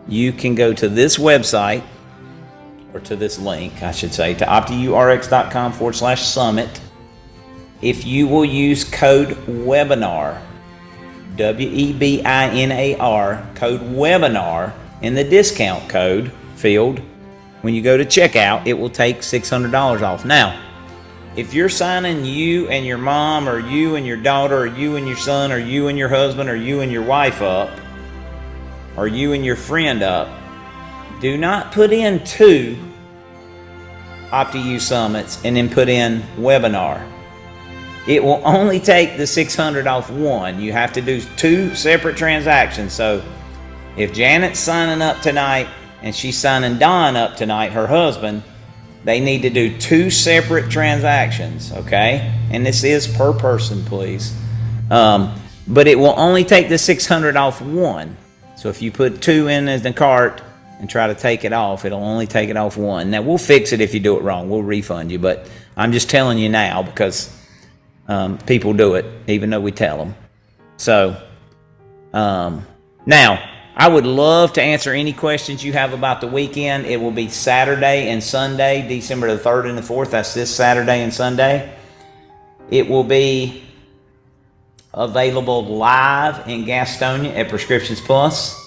Speaker 1: you can go to this website, or to this link, I should say, to OptiYourx.com/summit. If you will use code WEBINAR, WEBINAR, code WEBINAR, in the discount code field, when you go to checkout, it will take $600 off. Now, if you're signing you and your mom, or you and your daughter, or you and your son, or you and your husband, or you and your wife up, or you and your friend up, do not put in 2 OptiYourx Summits and then put in webinar. It will only take the $600 off one. You have to do 2 separate transactions. So if Janet's signing up tonight and she's signing Don up tonight, her husband, they need to do 2 separate transactions, okay? And this is per person, please. but it will only take the $600 off one. So if you put 2 in as the cart and try to take it off, it'll only take it off 1. Now, we'll fix it if you do it wrong. We'll refund you, but I'm just telling you now because people do it, even though we tell them. So, now, I would love to answer any questions you have about the weekend. It will be Saturday and Sunday, December the 3rd and the 4th. That's this Saturday and Sunday. It will be available live in Gastonia at Prescriptions Plus.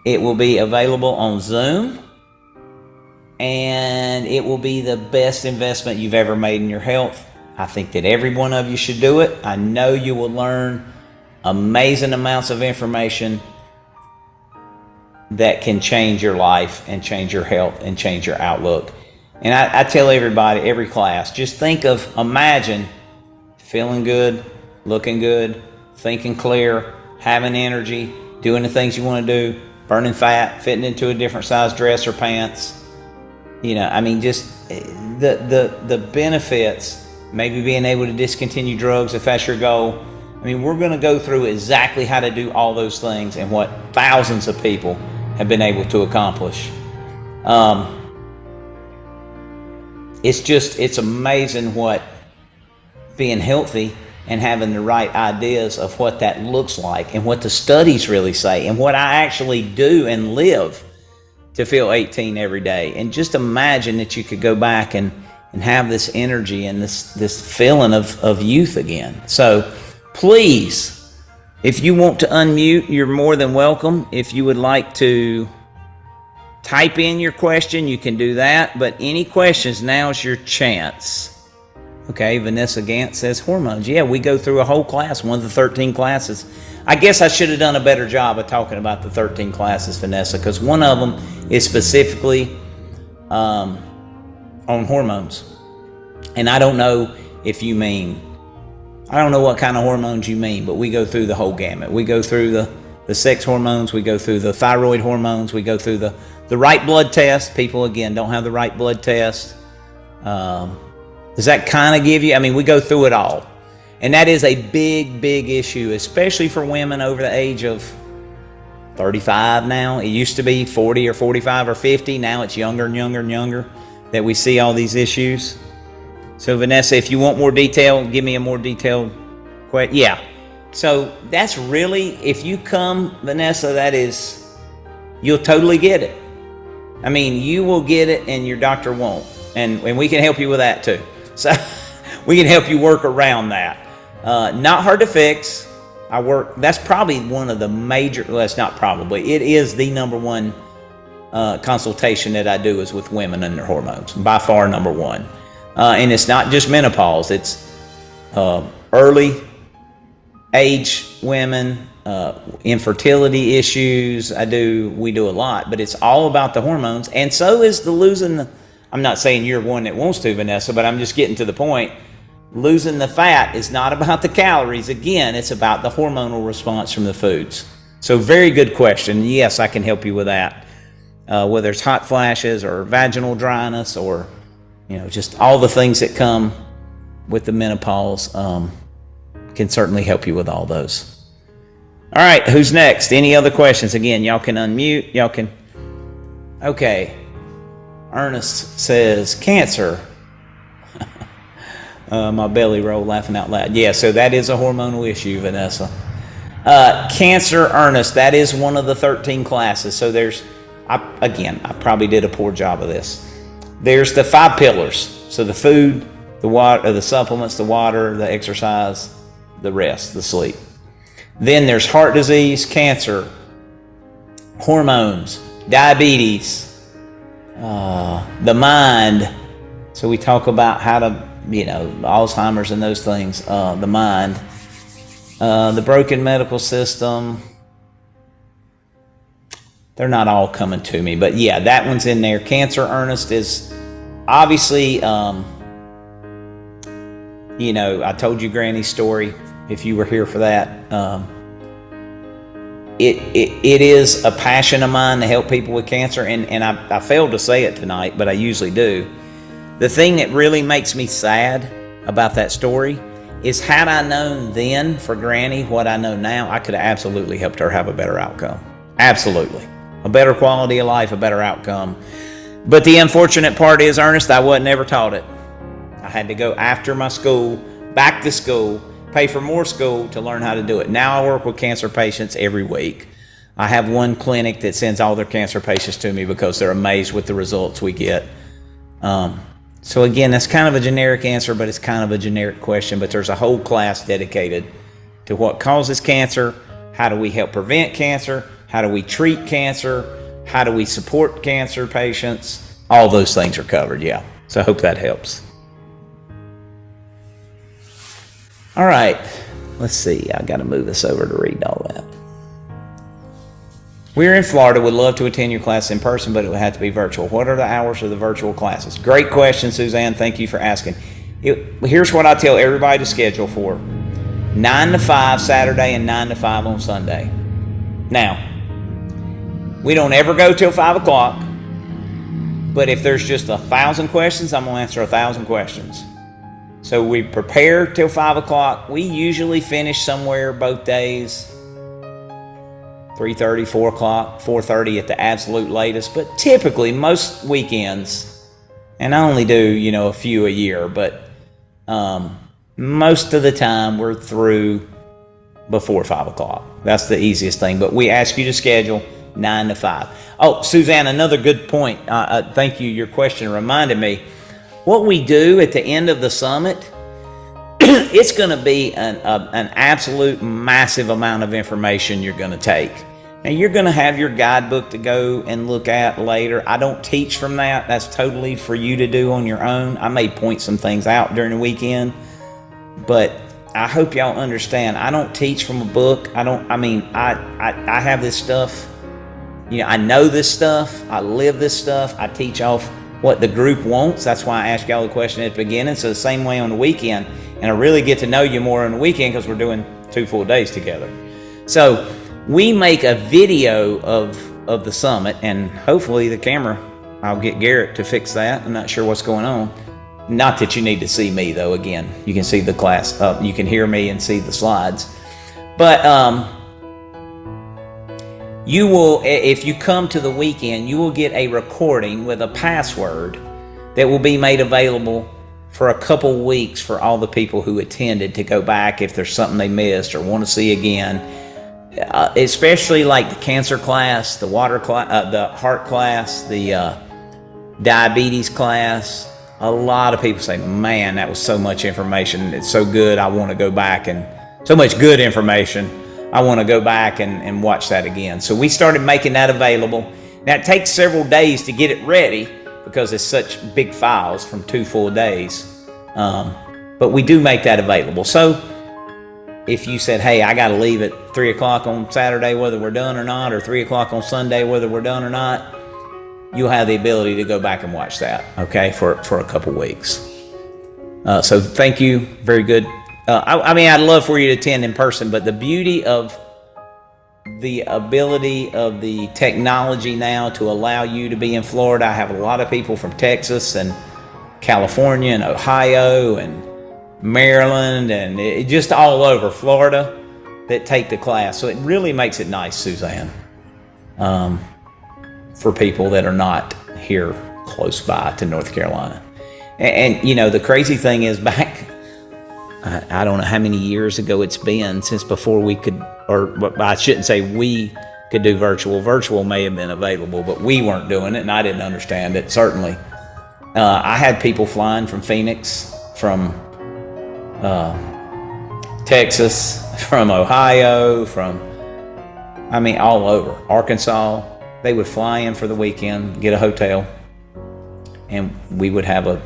Speaker 1: It will be available on Zoom. And it will be the best investment you've ever made in your health. I think that every one of you should do it. I know you will learn amazing amounts of information that can change your life and change your health and change your outlook. And I tell everybody, every class, just imagine feeling good, looking good, thinking clear, having energy, doing the things you want to do, burning fat, fitting into a different size dress or pants. Just the benefits, maybe being able to discontinue drugs if that's your goal. We're going to go through exactly how to do all those things and what thousands of people have been able to accomplish. It's amazing what being healthy and having the right ideas of what that looks like and what the studies really say and what I actually do and live to feel 18 every day. And just imagine that you could go back and have this energy and this feeling of youth again. So please, if you want to unmute, you're more than welcome. If you would like to type in your question, you can do that. But any questions, now's your chance. Okay, Vanessa Gant says hormones. Yeah, we go through a whole class, one of the 13 classes. I guess I should have done a better job of talking about the 13 classes, Vanessa, because one of them is specifically on hormones. And I don't know what kind of hormones you mean, but we go through the whole gamut. We go through the sex hormones, we go through the thyroid hormones, we go through the right blood test. People, again, don't have the right blood test. Does that kind of give you, we go through it all. And that is a big, big issue, especially for women over the age of 35 now. It used to be 40 or 45 or 50. Now it's younger and younger and younger that we see all these issues. So Vanessa, if you want more detail, give me a more detailed question. Yeah. So that's really, if you come, Vanessa, you'll totally get it. You will get it and your doctor won't. And we can help you with that too. So we can help you work around that. Not hard to fix. That's probably one of the major, well, it's not probably, it is the number one consultation that I do is with women and their hormones. By far number one. And it's not just menopause. It's early age women, infertility issues. We do a lot, but it's all about the hormones. And so is the losing. I'm not saying you're one that wants to, Vanessa, but I'm just getting to the point. Losing the fat is not about the calories. Again, it's about the hormonal response from the foods. So very good question. Yes, I can help you with that. Whether it's hot flashes or vaginal dryness or just all the things that come with the menopause can certainly help you with all those. All right, who's next? Any other questions? Again, y'all can unmute. Okay. Ernest says, cancer. My belly roll laughing out loud. Yeah, so that is a hormonal issue, Vanessa. Cancer, Ernest, that is one of the 13 classes. So I probably did a poor job of this. There's the 5 pillars. So the food, the water, the supplements, the water, the exercise, the rest, the sleep. Then there's heart disease, cancer, hormones, diabetes, the mind. So we talk about how to, Alzheimer's and those things, the mind, the broken medical system. They're not all coming to me, but yeah, that one's in there. Cancer, Ernest, is obviously, I told you Granny's story, if you were here for that. It is a passion of mine to help people with cancer, and I failed to say it tonight, but I usually do. The thing that really makes me sad about that story is had I known then for Granny what I know now, I could have absolutely helped her have a better outcome. Absolutely. A better quality of life, a better outcome. But the unfortunate part is, Ernest, I wasn't ever taught it. I had to go after my school, back to school, pay for more school to learn how to do it. Now I work with cancer patients every week. I have one clinic that sends all their cancer patients to me because they're amazed with the results we get. So again, that's kind of a generic answer, but it's kind of a generic question. But there's a whole class dedicated to what causes cancer, how do we help prevent cancer, how do we treat cancer, how do we support cancer patients. All those things are covered, yeah. So I hope that helps. All right, let's see. I got to move this over to read all that. We're in Florida, would love to attend your class in person, but it would have to be virtual. What are the hours of the virtual classes? Great question, Suzanne. Thank you for asking. Here's what I tell everybody to schedule for. 9 to 5 Saturday and 9 to 5 on Sunday. Now, we don't ever go till 5 o'clock, but if there's just 1,000 questions, I'm going to answer 1,000 questions. So we prepare till 5 o'clock. We usually finish somewhere both days, 3:30, 4 o'clock, 4:30 at the absolute latest. But typically, most weekends, and I only do, a few a year, but most of the time we're through before 5 o'clock. That's the easiest thing. But we ask you to schedule 9 to 5. Oh, Suzanne, another good point. Thank you. Your question reminded me. What we do at the end of the summit, it's going to be an absolute massive amount of information you're going to take. Now, you're going to have your guidebook to go and look at later. I don't teach from that. That's totally for you to do on your own. I may point some things out during the weekend, but I hope y'all understand. I don't teach from a book. I have this stuff. I know this stuff. I live this stuff. I teach off what the group wants. That's why I asked y'all the question at the beginning. So the same way on the weekend. And I really get to know you more on the weekend because we're doing 2 full days together. So we make a video of the summit, and hopefully the camera, I'll get Garrett to fix that. I'm not sure what's going on. Not that you need to see me, though. Again, you can see the class. You can hear me and see the slides. But you will, if you come to the weekend, you will get a recording with a password that will be made available for a couple weeks for all the people who attended to go back if there's something they missed or want to see again. Especially like the cancer class, the the heart class, the diabetes class. A lot of people say, man, that was so much information. It's so good. I want to go back, and so much good information. I want to go back and watch that again. So we started making that available. Now, it takes several days to get it ready because it's such big files from 2 full days. But we do make that available. So if you said, hey, I got to leave at 3 o'clock on Saturday whether we're done or not, or 3 o'clock on Sunday whether we're done or not, you'll have the ability to go back and watch that, okay, for a couple weeks. So thank you. Very good. I'd love for you to attend in person, but the beauty of the ability of the technology now to allow you to be in Florida, I have a lot of people from Texas and California and Ohio and Maryland and just all over Florida that take the class. So it really makes it nice, Suzanne, for people that are not here close by to North Carolina. And the crazy thing is, back, I don't know how many years ago it's been since before we could, or I shouldn't say we could do virtual. Virtual may have been available, but we weren't doing it, and I didn't understand it, certainly. I had people flying from Phoenix, from Texas, from Ohio, all over. Arkansas. They would fly in for the weekend, get a hotel, and we would have a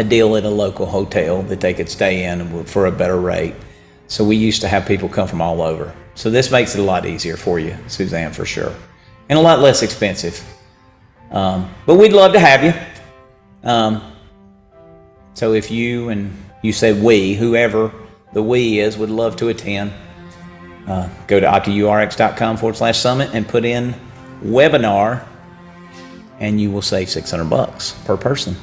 Speaker 1: deal at a local hotel that they could stay in for a better rate. So we used to have people come from all over. So this makes it a lot easier for you, Suzanne, for sure. And a lot less expensive. But we'd love to have you. So if you say we, whoever the we is, would love to attend, go to OptiYourx.com/summit and put in webinar, and you will save $600 per person.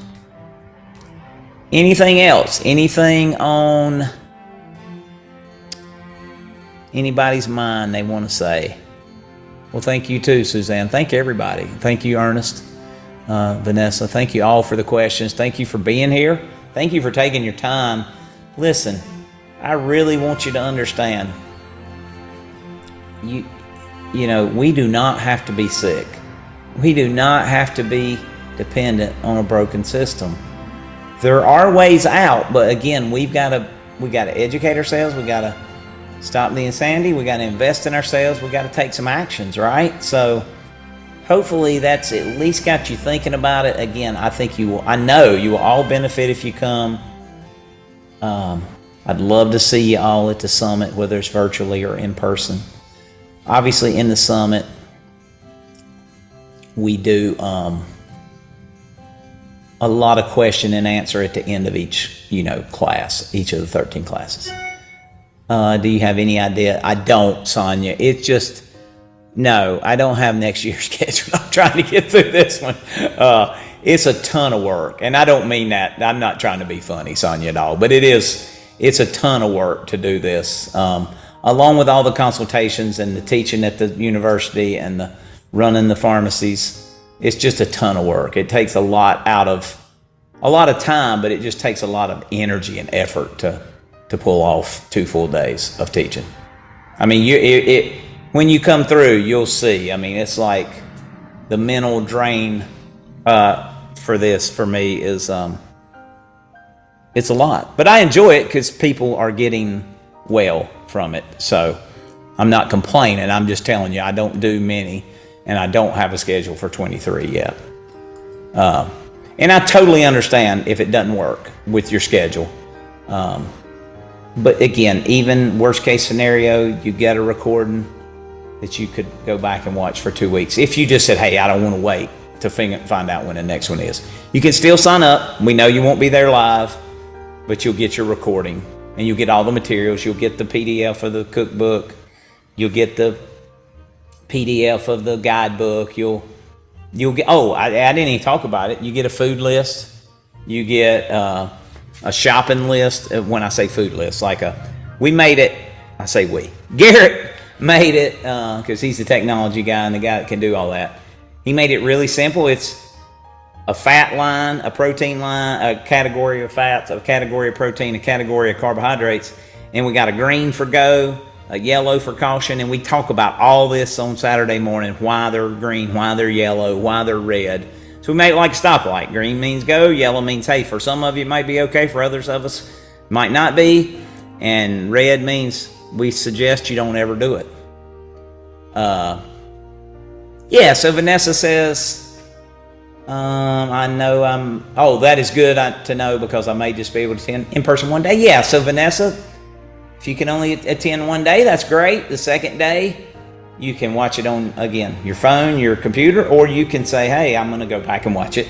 Speaker 1: Anything else? Anything on anybody's mind they want to say. Well, thank you too, Suzanne. Thank you, everybody. Thank you, Ernest, Vanessa. Thank you all for the questions. Thank you for being here. Thank you for taking your time. Listen, I really want you to understand, you know, we do not have to be sick. We do not have to be dependent on a broken system. There are ways out, but again, we got to educate ourselves. We got to stop the insanity. We got to invest in ourselves. We got to take some actions, right? So hopefully that's at least got you thinking about it. Again, I know you will all benefit if you come. I'd love to see you all at the summit, whether it's virtually or in person. Obviously, in the summit, we do a lot of question and answer at the end of each, class, each of the 13 classes. Do you have any idea? I don't, Sonia. It's just, no, I don't have next year's schedule. I'm trying to get through this one. It's a ton of work, and I don't mean that. I'm not trying to be funny, Sonia, at all, but it's a ton of work to do this, along with all the consultations and the teaching at the university and the running the pharmacies. It's just a ton of work. It takes a lot of time, but it just takes a lot of energy and effort to pull off 2 full days of teaching. I mean, when you come through, you'll see. I mean, it's like the mental drain for me is it's a lot. But I enjoy it because people are getting well from it. So I'm not complaining. I'm just telling you, I don't do many, and I don't have a schedule for 23 yet. And I totally understand if it doesn't work with your schedule. But again, even worst case scenario, you get a recording that you could go back and watch for 2 weeks. If you just said, hey, I don't want to wait to find out when the next one is. You can still sign up. We know you won't be there live, but you'll get your recording and you'll get all the materials. You'll get the PDF of the cookbook. You'll get the PDF of the guidebook. You'll get, I didn't even talk about it. You get a food list. You get a shopping list. When I say food list, we made it, I say we. Garrett made it, because he's the technology guy and the guy that can do all that. He made it really simple. It's a fat line, a protein line, a category of fats, a category of protein, a category of carbohydrates, and we got a green for go, a yellow for caution, and we talk about all this on Saturday morning, why they're green, why they're yellow, why they're red. So we made it like a stoplight. Green means go, yellow means hey. For some of you it might be okay, for others of us might not be, and red means we suggest you don't ever do it. So Vanessa says, I know that is good to know because I may just be able to attend in person one day. Yeah, so Vanessa, if you can only attend one day, that's great. The second day, you can watch it on, again, your phone, your computer, or you can say, hey, I'm going to go back and watch it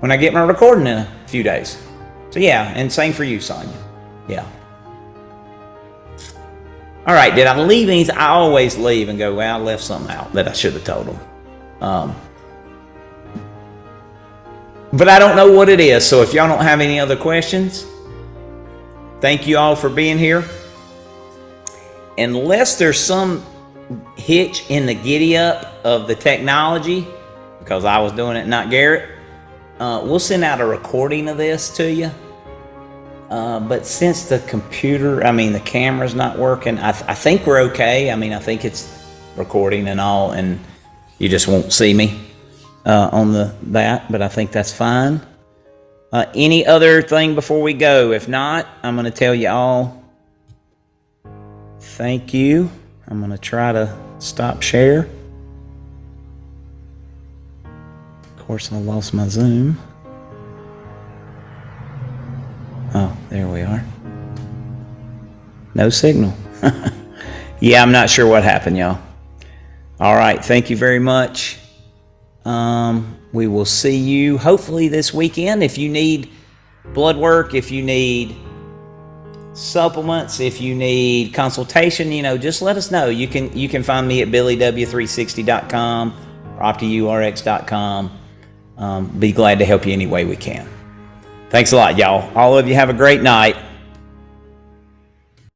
Speaker 1: when I get my recording in a few days. So yeah, and same for you, Sonia. Yeah. All right, did I leave anything? I always leave and go, well, I left something out that I should have told them. But I don't know what it is, so if y'all don't have any other questions, thank you all for being here. Unless there's some hitch in the giddy up of the technology, because I was doing it, not Garrett, we'll send out a recording of this to you. But since the camera's not working, I think we're okay. I mean, I think it's recording and all, and you just won't see me on that, but I think that's fine. Any other thing before we go? If not, I'm going to tell you all thank you. I'm going to try to stop share. Of course, I lost my Zoom. Oh, there we are. No signal. Yeah, I'm not sure what happened, y'all. All right, thank you very much. We will see you hopefully this weekend. If you need blood work, if you need supplements, if you need consultation, just let us know. You can find me at billyw360.com or OptiYourx.com. Be glad to help you any way we can. Thanks a lot, y'all. All of you have a great night.